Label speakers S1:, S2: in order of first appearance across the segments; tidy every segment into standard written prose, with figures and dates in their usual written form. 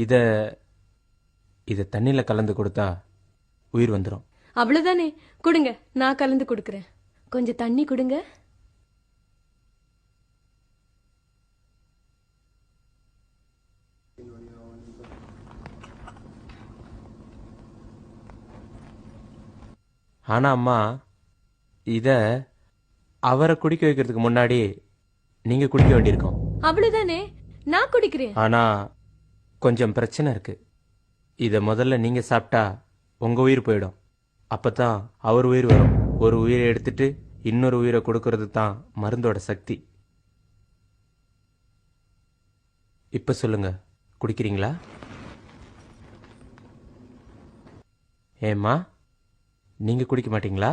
S1: இத இத தண்ணியில கலந்து கொடுத்தா உயிர் வந்துடும்.
S2: அவ்வளவுதானே, கொடுங்க, நான் கலந்து கொடுக்கறேன். கொஞ்சம் தண்ணி கொடுங்க.
S1: ஆனா அம்மா, இத அவரை குடிக்க வைக்கிறதுக்கு முன்னாடி நீங்க குடிக்க வேண்டியிருக்கும்.
S2: அவ்வளவுதானே, நான் குடிக்கிறேன்.
S1: ஆனா கொஞ்சம் பிரச்சனை இருக்கு. இத முதல்ல நீங்க சாப்பிட்டா உங்க உயிர் போயிடும். அப்பதான் அவர் உயிர் வரும். ஒரு உயிரை எடுத்துட்டு இன்னொரு உயிரை கொடுக்கறது தான் மருந்தோட சக்தி. இப்ப சொல்லுங்க, குடிக்கிறீங்களா? ஏம்மா, நீங்க குடிக்க மாட்டீங்களா?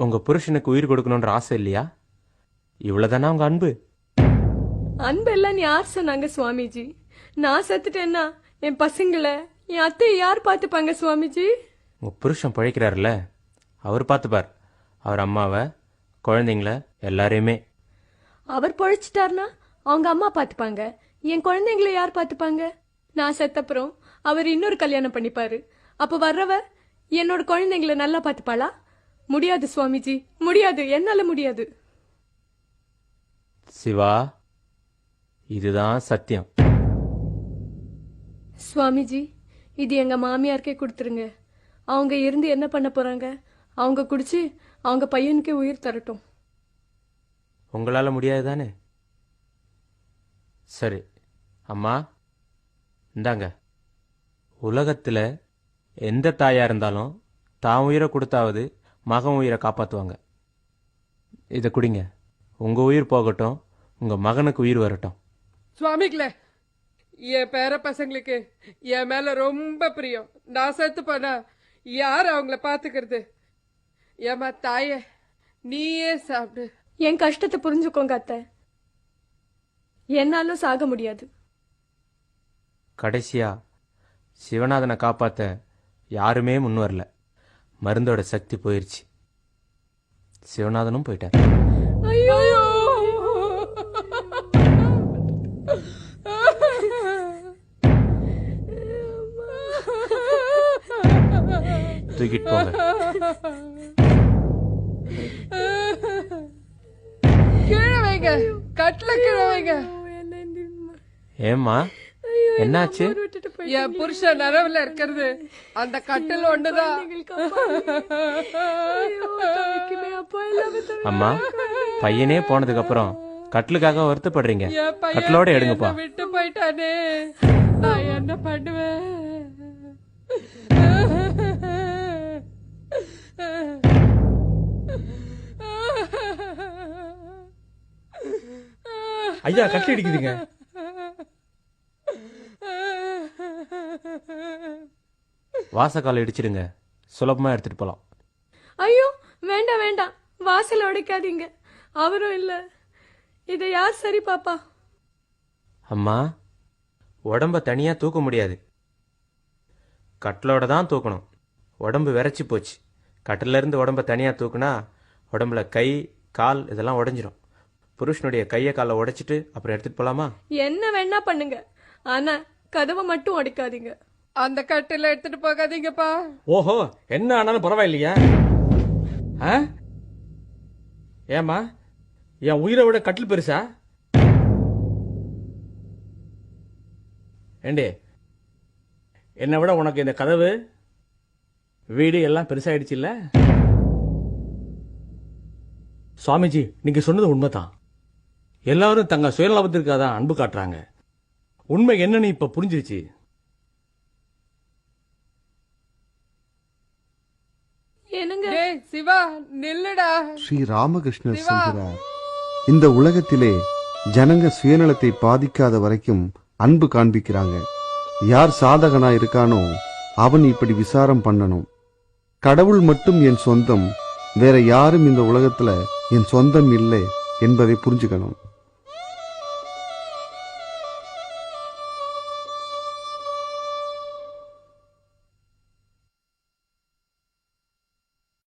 S1: உங்க புருஷனுக்கு உயிர் கொடுக்கணும்ன்ற ஆசை இல்லையா? இவ்வளவுதானா உங்க அன்பு?
S2: அன்பு எல்லாம் யார் சொன்னாங்க சுவாமிஜி? நான் செத்துட்டேன்னா என் பசங்களை, என் அத்தையை யார் பார்த்துப்பாங்க சுவாமிஜி?
S1: உங்க புருஷன் பழைக்கிறாருல, அவர் பார்த்துப்பார். அவர் அம்மாவை, குழந்தைங்கள, எல்லாரையுமே.
S2: அவர் பொழைச்சிட்டார்னா அவங்க அம்மா பார்த்துப்பாங்க. என் குழந்தைங்களை யார் பார்த்துப்பாங்க? நான் செத்தப்புறம் அவர் இன்னொரு கல்யாணம் பண்ணிப்பாரு. அப்ப வர்றவ என்னோட குழந்தைங்களை நல்லா பார்த்துப்பாளா? முடியாது சுவாமிஜி, முடியாது, என்னால முடியாது.
S1: சிவா, இதுதான் சத்தியம்.
S2: சுவாமிஜி, இது எங்க மாமியாருக்கே கொடுத்துருங்க. அவங்க இருந்து என்ன பண்ண போறாங்க? அவங்க குடிச்சு அவங்க பையனுக்கே உயிர் தரட்டும்.
S1: உங்களால முடியாது தானே? சரி அம்மா, இந்தாங்க. உலகத்துல எந்த தாயா இருந்தாலும் தான் உயிரை கொடுத்தாவது மகன் உயிரை காப்பாற்றுவாங்க. இதை குடிங்க. உங்க உயிர் போகட்டும், உங்க மகனுக்கு உயிர் வரட்டும்.
S3: சுவாமிகளே, என் பேர பசங்களுக்கு என் மேல ரொம்ப பிரியம். நான் செத்து போனா யார் அவங்கள பாத்துக்கிறது? ஏமா தாயே, நீயே சாப்பிடு.
S2: என் கஷ்டத்தை புரிஞ்சுக்கோங்க அத்தை. என்னாலும் சாக முடியாது.
S1: கடைசியா சிவநாதனை காப்பாத்த யாருமே முன் வரல. மருந்தோட சக்தி போயிருச்சு. சிவநாதனும் போயிட்டார்.
S2: ஐயோ,
S1: தூக்கிட்டு போங்க.
S3: கீழே வைங்க, கட்டில கீழே வைங்க.
S1: ஏம்மா, என்னாச்சு?
S3: என் புருஷன் நரவுல இருக்கிறது அந்த கட்டில் ஒண்ணுதான்.
S1: அம்மா, பையனே போனதுக்கு அப்புறம் கட்டிலுக்காக வருத்தப்படுறீங்க. கட்டிலோட எடுங்கப்பா.
S3: விட்டு போயிட்டானே, நான் என்ன பண்ணுவேன்?
S4: ஐயா, கட்டில் அடிக்குதுங்க.
S1: வாசக்கால இடிச்சிடுங்க, சுலபமா எடுத்துட்டு போலாம்.
S2: ஐயோ, வேண்டாம் வேண்டாம், வாசல் உடைக்காதீங்க. அவரும் இல்ல, இதை யார் சரி பாப்பா?
S1: அம்மா, உடம்ப தனியா தூக்க முடியாது. கட்டிலோட தான் தூக்கணும். உடம்பு விரைச்சி போச்சு. கட்டில இருந்து உடம்ப தனியா தூக்குனா உடம்புல கை கால் இதெல்லாம் உடைஞ்சிரும். புருஷனுடைய கையை காலை உடைச்சிட்டு அப்புறம் எடுத்துட்டு போலாமா?
S2: என்ன வேணா பண்ணுங்க, ஆனா கதவை மட்டும் உடைக்காதீங்க.
S3: அந்த கட்டில எடுத்துட்டு போகாதீங்கப்பா.
S4: ஓஹோ, என்ன ஆனாலும் பரவாயில்லையா? ஏமா, என் உயிரை விட கட்டில் பெருசா? ஏண்டே, என்னை விட உனக்கு இந்த கதவு வீடு எல்லாம் பெருசாயிடுச்சு இல்ல? சுவாமிஜி, நீங்க சொன்னது உண்மைதான். எல்லாரும் தங்க சுயநலத்திற்காக தான் அன்பு காட்டுறாங்க. உண்மை என்னன்னு இப்ப புரிஞ்சிருச்சு.
S3: சிவா, நில்லுடா.
S5: ஸ்ரீ ராமகிருஷ்ணர் சொல்கிறார், இந்த உலகத்திலே ஜனங்க சுயநலத்தை பாதிக்காத வரைக்கும் அன்பு காண்பிக்கிறாங்க. யார் சாதகனா இருக்கானோ அவன் இப்படி விசாரம் பண்ணணும். கடவுள் மட்டும் என் சொந்தம், வேற யாரும் இந்த உலகத்துல என் சொந்தம் இல்லை என்பதை புரிஞ்சுக்கணும்.